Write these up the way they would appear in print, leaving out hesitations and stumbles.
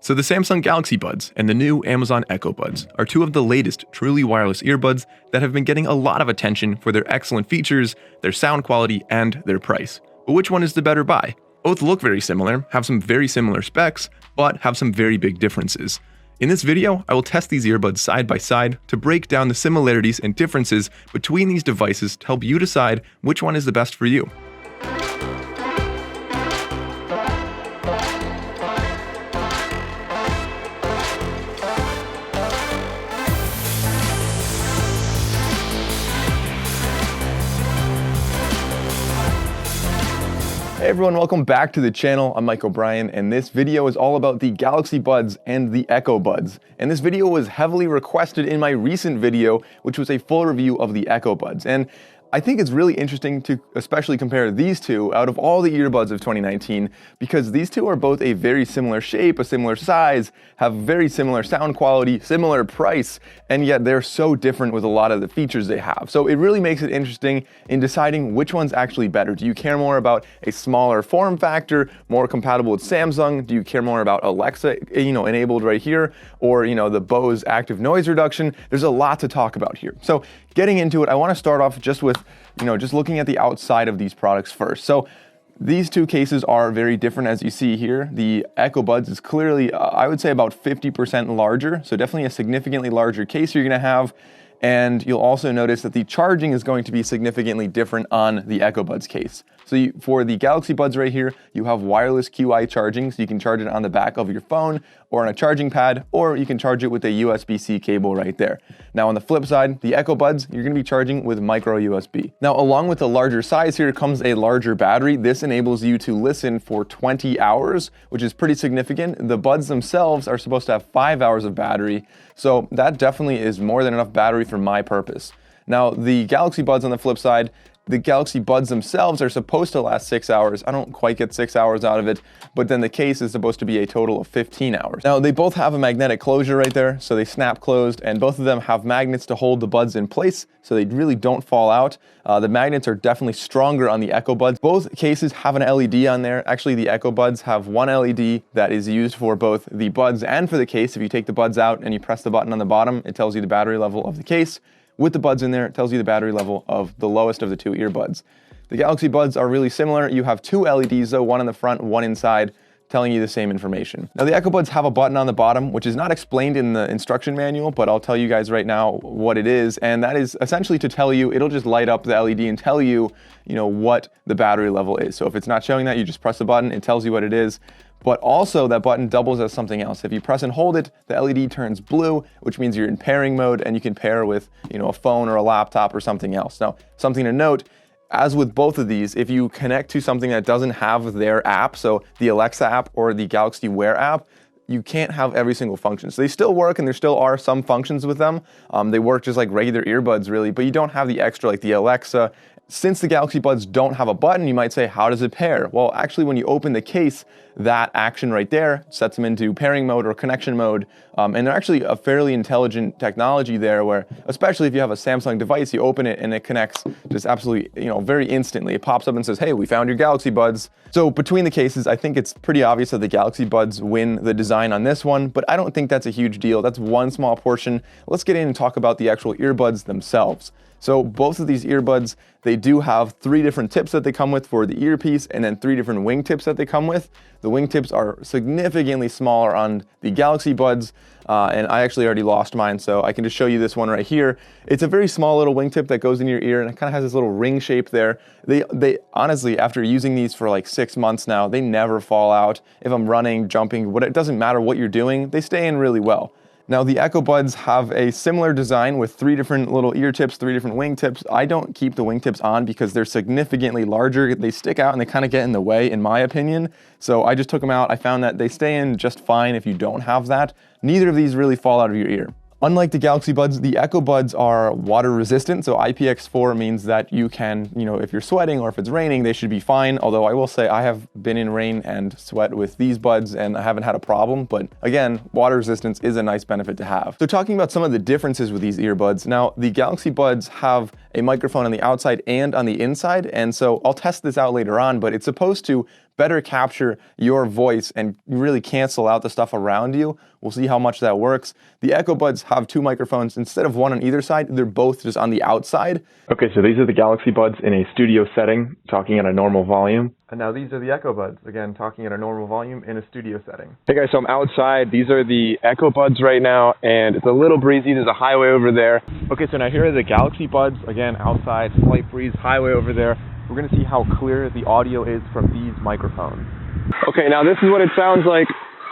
So the Samsung GalaxyBuds and the new Amazon EchoBuds are two of the latest truly wireless earbuds that have been getting a lot of attention for their excellent features, their sound quality, and their price. But which one is the better buy? Both look very similar, have some very similar specs, but have some very big differences. In this video, I will test these earbuds side by side to break down the similarities and differences between these devices to help you decide which one is the best for you. Hey everyone, welcome back to the channel. I'm Mike O'Brien, and this video is all about the GalaxyBuds and the EchoBuds. And this video was heavily requested in my recent video, which was a full review of the EchoBuds. And I think it's really interesting to especially compare these two out of all the earbuds of 2019, because these two are both a very similar shape, a similar size, have very similar sound quality, similar price, and yet they're so different with a lot of the features they have. So it really makes it interesting in deciding which one's actually better. Do you care more about a smaller form factor, more compatible with Samsung? Do you care more about Alexa, enabled right here, or the Bose active noise reduction? There's a lot to talk about here. So getting into it, I want to start off just with just looking at the outside of these products first. So these two cases are very different, as you see here. The EchoBuds is clearly, I would say, about 50% larger, so definitely a significantly larger case you're going to have. And you'll also notice that the charging is going to be significantly different on the EchoBuds case. So for the GalaxyBuds right here, you have wireless QI charging, so you can charge it on the back of your phone or on a charging pad, or you can charge it with a USB-C cable right there. Now on the flip side, the EchoBuds, you're going to be charging with micro USB. Now along with the larger size here comes a larger battery. This enables you to listen for 20 hours, which is pretty significant. The buds themselves are supposed to have 5 hours of battery, so that definitely is more than enough battery for my purpose. Now the GalaxyBuds on the flip side, the GalaxyBuds themselves are supposed to last 6 hours. I don't quite get 6 hours out of it, but then the case is supposed to be a total of 15 hours. Now they both have a magnetic closure right there, so they snap closed, and both of them have magnets to hold the buds in place, so they really don't fall out. The magnets are definitely stronger on the EchoBuds. Both cases have an LED on there. Actually, the EchoBuds have one LED that is used for both the buds and for the case. If you take the buds out and you press the button on the bottom, it tells you the battery level of the case. With the buds in there, it tells you the battery level of the lowest of the two earbuds. The GalaxyBuds are really similar. You have two LEDs though, one in the front, one inside, telling you the same information. Now the EchoBuds have a button on the bottom, which is not explained in the instruction manual, but I'll tell you guys right now what it is. And that is essentially to tell you, it'll just light up the LED and tell you, what the battery level is. So if it's not showing that, you just press the button, it tells you what it is. But also that button doubles as something else. If you press and hold it, the LED turns blue, which means you're in pairing mode and you can pair with, a phone or a laptop or something else. Now, something to note, as with both of these, if you connect to something that doesn't have their app, so the Alexa app or the Galaxy Wear app, you can't have every single function. So they still work and there still are some functions with them. They work just like regular earbuds really, but you don't have the extra like the Alexa. Since the GalaxyBuds don't have a button, you might say, how does it pair? Well, actually, when you open the case, that action right there sets them into pairing mode or connection mode. And they're actually a fairly intelligent technology there where, especially if you have a Samsung device, you open it and it connects just absolutely, very instantly. It pops up and says, hey, we found your GalaxyBuds. So between the cases, I think it's pretty obvious that the GalaxyBuds win the design on this one, but I don't think that's a huge deal. That's one small portion. Let's get in and talk about the actual earbuds themselves. So both of these earbuds, they do have 3 different tips that they come with for the earpiece and then 3 different wingtips that they come with. The wingtips are significantly smaller on the GalaxyBuds, and I actually already lost mine, so I can just show you this one right here. It's a very small little wingtip that goes in your ear and it kind of has this little ring shape there. They honestly, after using these for like 6 months now, they never fall out. If I'm running, jumping, it doesn't matter what you're doing, they stay in really well. Now the EchoBuds have a similar design with 3 different little ear tips, 3 different wing tips. I don't keep the wingtips on because they're significantly larger. They stick out and they kind of get in the way in my opinion. So I just took them out. I found that they stay in just fine if you don't have that. Neither of these really fall out of your ear. Unlike the GalaxyBuds, the EchoBuds are water resistant, so IPX4 means that you can, if you're sweating or if it's raining, they should be fine. Although I will say I have been in rain and sweat with these buds and I haven't had a problem, but again, water resistance is a nice benefit to have. So talking about some of the differences with these earbuds, now the GalaxyBuds have a microphone on the outside and on the inside. And so I'll test this out later on, but it's supposed to better capture your voice and really cancel out the stuff around you. We'll see how much that works. The EchoBuds have 2 microphones. Instead of one on either side, they're both just on the outside. Okay, so these are the GalaxyBuds in a studio setting, talking at a normal volume. And now these are the EchoBuds, again, talking at a normal volume in a studio setting. Hey guys, so I'm outside. These are the EchoBuds right now, and it's a little breezy. There's a highway over there. Okay, so now here are the GalaxyBuds, again, outside, slight breeze, highway over there. We're going to see how clear the audio is from these microphones. Okay, now this is what it sounds like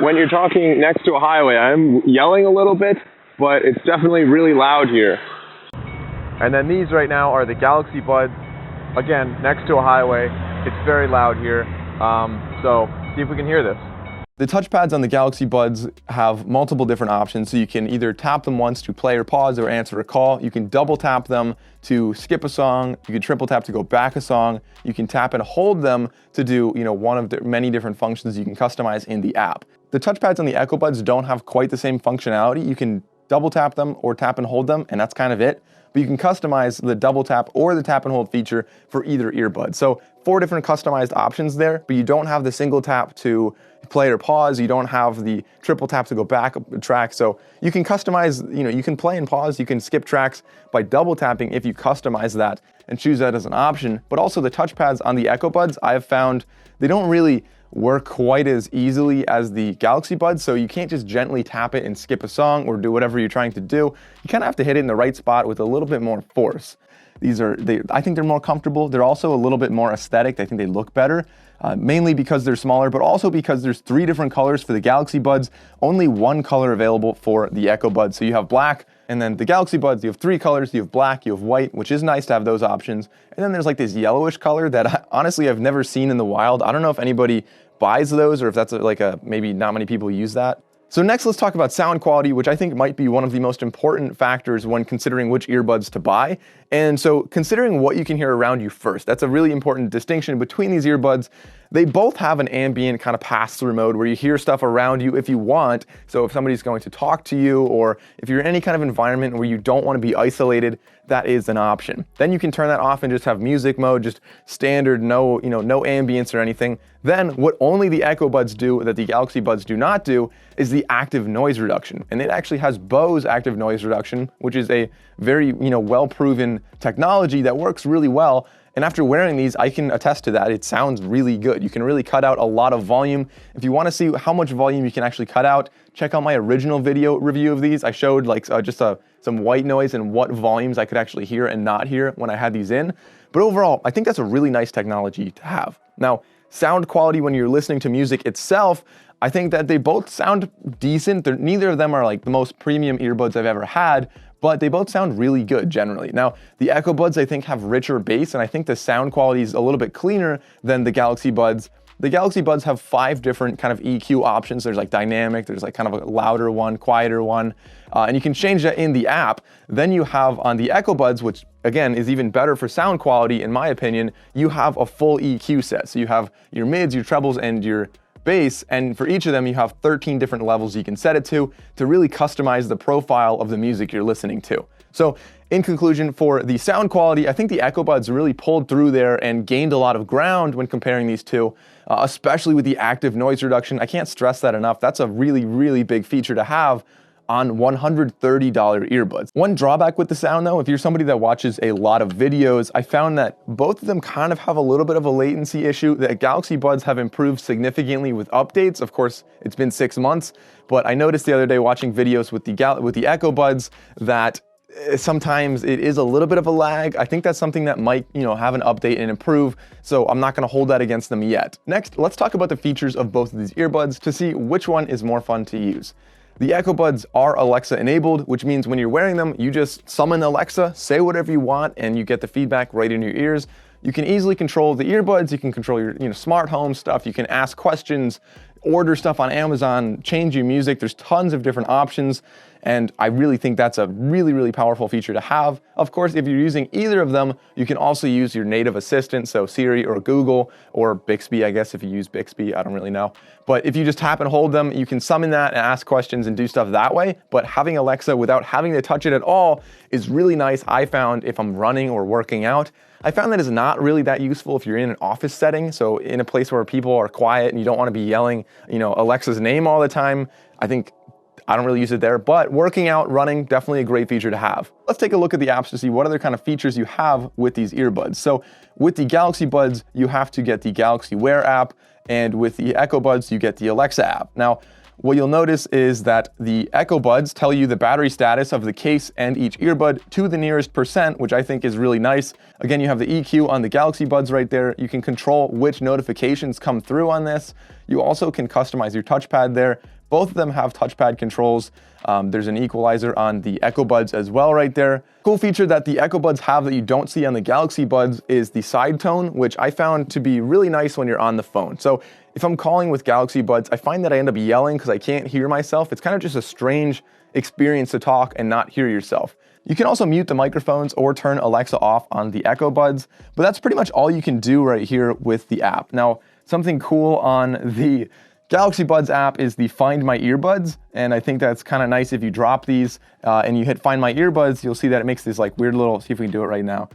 when you're talking next to a highway. I'm yelling a little bit, but it's definitely really loud here. And then these right now are the GalaxyBuds, again, next to a highway. It's very loud here, so see if we can hear this. The touchpads on the GalaxyBuds have multiple different options, so you can either tap them once to play or pause or answer a call. You can double tap them to skip a song. You can triple tap to go back a song. You can tap and hold them to do, one of the many different functions you can customize in the app. The touchpads on the EchoBuds don't have quite the same functionality. You can double tap them or tap and hold them, and that's kind of it. But you can customize the double tap or the tap and hold feature for either earbud. So 4 different customized options there, but you don't have the single tap to play or pause. You don't have the triple tap to go back a track. So you can customize, you can play and pause. You can skip tracks by double tapping if you customize that and choose that as an option. But also the touchpads on the EchoBuds, I have found they don't really work quite as easily as the GalaxyBuds, so you can't just gently tap it and skip a song or do whatever you're trying to do. You kind of have to hit it in the right spot with a little bit more force. I think they're more comfortable. They're also a little bit more aesthetic. I think they look better, mainly because they're smaller, but also because there's 3 different colors for the GalaxyBuds, only 1 color available for the EchoBuds. So you have black, and then the GalaxyBuds, you have 3 colors. You have black, you have white, which is nice to have those options. And then there's like this yellowish color that honestly I've never seen in the wild. I don't know if anybody buys those or if that's maybe not many people use that. So next, let's talk about sound quality, which I think might be one of the most important factors when considering which earbuds to buy. And so considering what you can hear around you first, that's a really important distinction between these earbuds. They both have an ambient kind of pass-through mode where you hear stuff around you if you want. So if somebody's going to talk to you, or if you're in any kind of environment where you don't want to be isolated, that is an option. Then you can turn that off and just have music mode, just standard, no ambience or anything. Then what only the EchoBuds do that the GalaxyBuds do not do is the active noise reduction. And it actually has Bose active noise reduction, which is a very, well-proven technology that works really well. And after wearing these, I can attest to that. It sounds really good. You can really cut out a lot of volume. If you want to see how much volume you can actually cut out, check out my original video review of these. I showed some white noise and what volumes I could actually hear and not hear when I had these in. But overall, I think that's a really nice technology to have. Now, sound quality when you're listening to music itself, I think that they both sound decent. Neither of them are like the most premium earbuds I've ever had, but they both sound really good generally. Now, the EchoBuds I think have richer bass, and I think the sound quality is a little bit cleaner than the GalaxyBuds. The GalaxyBuds have 5 different kind of EQ options. There's like dynamic, there's like kind of a louder one, quieter one, and you can change that in the app. Then you have on the EchoBuds, which again is even better for sound quality in my opinion, you have a full EQ set. So you have your mids, your trebles, and your bass, and for each of them you have 13 different levels you can set it to really customize the profile of the music you're listening to. So in conclusion, for the sound quality, I think the EchoBuds really pulled through there and gained a lot of ground when comparing these two, especially with the active noise reduction. I can't stress that enough. That's a really, really big feature to have on $130 earbuds. One drawback with the sound though, if you're somebody that watches a lot of videos, I found that both of them kind of have a little bit of a latency issue. The GalaxyBuds have improved significantly with updates. Of course, it's been 6 months, but I noticed the other day watching videos with the EchoBuds that sometimes it is a little bit of a lag. I think that's something that might, have an update and improve, so I'm not gonna hold that against them yet. Next, let's talk about the features of both of these earbuds to see which one is more fun to use. The EchoBuds are Alexa enabled, which means when you're wearing them, you just summon Alexa, say whatever you want, and you get the feedback right in your ears. You can easily control the earbuds, you can control your smart home stuff, you can ask questions, order stuff on Amazon, change your music. There's tons of different options. And I really think that's a really, really powerful feature to have. Of course, if you're using either of them, you can also use your native assistant, so Siri or Google or Bixby, I guess if you use Bixby, I don't really know. But if you just tap and hold them, you can summon that and ask questions and do stuff that way. But having Alexa without having to touch it at all is really nice. I found if I'm running or working out, I found that is not really that useful if you're in an office setting. So in a place where people are quiet and you don't want to be yelling, Alexa's name all the time, I don't really use it there, but working out, running, definitely a great feature to have. Let's take a look at the apps to see what other kind of features you have with these earbuds. So with the GalaxyBuds, you have to get the Galaxy Wear app, and with the EchoBuds, you get the Alexa app. Now, what you'll notice is that the EchoBuds tell you the battery status of the case and each earbud to the nearest percent, which I think is really nice. Again, you have the EQ on the GalaxyBuds right there. You can control which notifications come through on this. You also can customize your touchpad there. Both of them have touchpad controls. There's an equalizer on the EchoBuds as well right there. Cool feature that the EchoBuds have that you don't see on the GalaxyBuds is the Sidetone, which I found to be really nice when you're on the phone. So if I'm calling with GalaxyBuds, I find that I end up yelling because I can't hear myself. It's kind of just a strange experience to talk and not hear yourself. You can also mute the microphones or turn Alexa off on the EchoBuds, but that's pretty much all you can do right here with the app. Now, something cool on the GalaxyBuds app is the Find My Earbuds, and I think that's kind of nice. If you drop these and you hit Find My Earbuds, you'll see that it makes this like weird little, see if we can do it right now.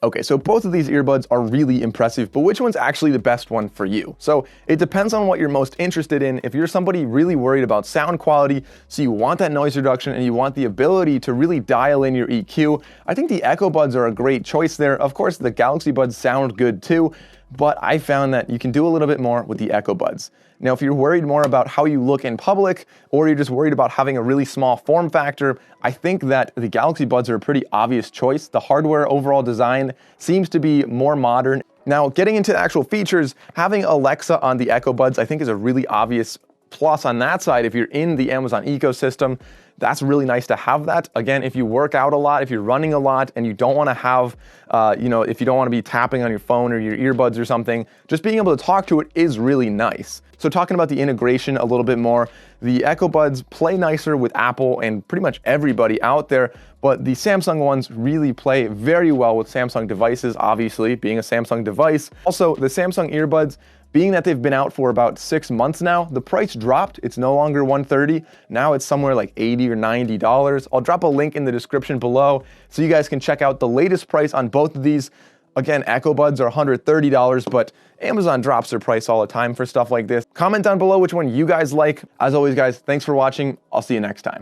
Okay, so both of these earbuds are really impressive, but which one's actually the best one for you? So it depends on what you're most interested in. If you're somebody really worried about sound quality, so you want that noise reduction and you want the ability to really dial in your EQ, I think the EchoBuds are a great choice there. Of course, the GalaxyBuds sound good too, but I found that you can do a little bit more with the EchoBuds. Now, if you're worried more about how you look in public, or you're just worried about having a really small form factor, I think that the GalaxyBuds are a pretty obvious choice. The hardware overall design seems to be more modern. Now, getting into the actual features, having Alexa on the EchoBuds, I think is a really obvious plus on that side. If you're in the Amazon ecosystem, that's really nice to have that. Again, if you work out a lot, if you're running a lot and you don't want to have, if you don't want to be tapping on your phone or your earbuds or something, just being able to talk to it is really nice. So talking about the integration a little bit more, the EchoBuds play nicer with Apple and pretty much everybody out there, but the Samsung ones really play very well with Samsung devices, obviously, being a Samsung device. Also, the Samsung earbuds, being that they've been out for about 6 months now, the price dropped. It's no longer $130. Now it's somewhere like $80 or $90. I'll drop a link in the description below so you guys can check out the latest price on both of these. Again, EchoBuds are $130, but Amazon drops their price all the time for stuff like this. Comment down below which one you guys like. As always, guys, thanks for watching. I'll see you next time.